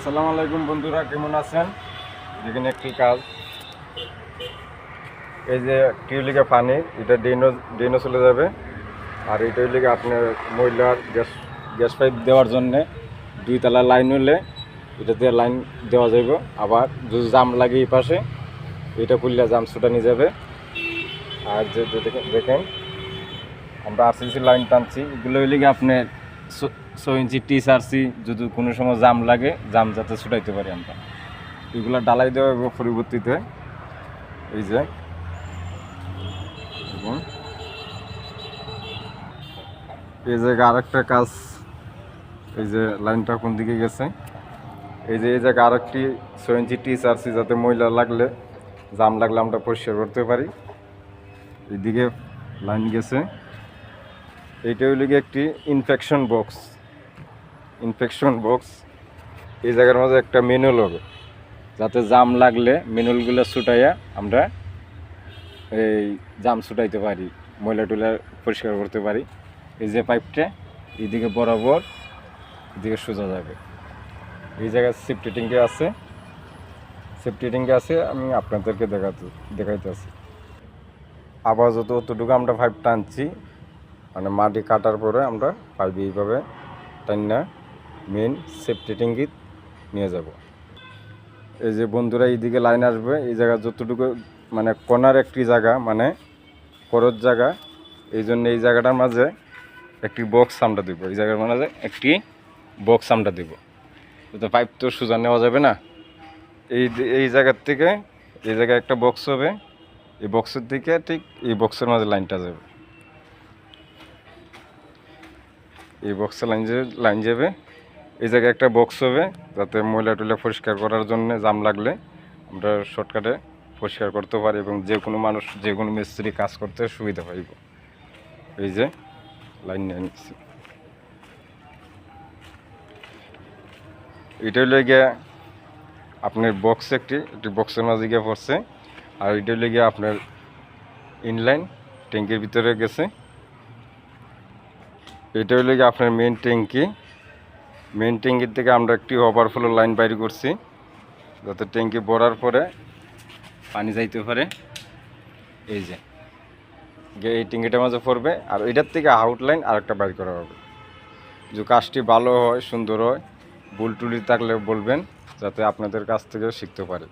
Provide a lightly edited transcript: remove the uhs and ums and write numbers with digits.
আসসালামু আলাইকুম বন্ধুরা, কেমন আছেন? দেখেন একটি কাজ, এই যে টিউলিকে পানি এটা ড্রেনও চলে যাবে। আর এটা হইলে আপনার ময়লার গ্যাস গ্যাস পাইপ দেওয়ার জন্যে 2 তলা লাইন হলে এটা দিয়ে লাইন দেওয়া যাবে। আবার যদি জাম লাগে এই পাশে এটা খুললে জাম ছুটানি যাবে। আর যে দেখেন আমরা আরসিসি লাইন টানছি, এগুলো হইলে আপনার 6 ইঞ্চি টিএসআরসি, যদি কোনো সময় জাম লাগে জাম যাতে ছুটাইতে পারি আমরা, এগুলো ডালাই দেওয়া হবে পরিবর্তিতে। এই যে এই জায়গায় আরেকটা কাজ, এই যে লাইনটা কোন দিকে গেছে, এই যে এই জায়গায় আরেকটি 6 ইঞ্চি টিএসআরসি, যাতে ময়লা লাগলে জাম লাগলে আমরা পরিষ্কার করতে পারি। এইদিকে লাইন গেছে। এইটা হইলে গিয়ে একটি ইনফেকশন বক্স। এই জায়গার মাঝে একটা ম্যানুয়াল হবে, যাতে জাম লাগলে ম্যানুয়ালগুলো ছুটাইয়া আমরা এই জাম ছুটাইতে পারি, ময়লা টুলা পরিষ্কার করতে পারি। এই যে পাইপটা এইদিকে বরাবর এদিকে সোজা যাবে। এই জায়গায় সেফটি ট্যাঙ্কি আছে, আমি আপনাদেরকে দেখাইতেছি। আবার অতটুকু আমরা পাইপ টানছি, মানে মাটি কাটার পরে আমরা পাইপ এইভাবে টান্না মেন সেফটি ট্যাঙ্কি নিয়ে যাব। এই যে বন্ধুরা এইদিকে লাইন আসবে, এই জায়গা যতটুকু মানে কর্নার একটি জায়গা, মানে খরচ জায়গা, এই জন্য এই জায়গাটার মাঝে একটি বক্স আমরা দেবো। এই জায়গার মাঝে একটি বক্স আমরা দেবো, তো পাইপ তো সোজা নেওয়া যাবে না। এই জায়গার থেকে এই জায়গায় একটা বক্স হবে, এই বক্সের দিকে ঠিক এই বক্সের মাঝে লাইনটা যাবে। এই বক্সে লাইন যাবে, এই জায়গায় একটা বক্স হবে, যাতে ময়লা টুলা পরিষ্কার করার জন্য জাম লাগলে আমরা শর্টকাটে পরিষ্কার করতে পারি এবং যে কোনো মানুষ, যে কোনো মিস্ত্রি কাজ করতে সুবিধা পাইব। এই যে লাইন নিয়ে নিচ্ছি, এটা হইলে গিয়ে আপনার বক্স একটি বক্সের মাঝে গিয়ে পড়ছে। আর এটা হইলে গিয়ে আপনার ইনলাইন ট্যাঙ্কির ভিতরে গেছে। এটা হইলে গিয়ে আপনার মেন ট্যাঙ্কির থেকে আমরা একটি ওভারফ্লো লাইন বাইর করছি, যাতে ট্যাঙ্কি ভরার পরে পানি যাইতে পারে। এই যে এই ট্যাঙ্কিটার মাঝে পড়বে, আর এটার থেকে আউটলাইন আরেকটা বাইর করা হবে। যে কাজটি ভালো হয়, সুন্দর হয়, ভুল টুলি থাকলে বলবেন, যাতে আপনাদের কাছ থেকে শিখতে পারে।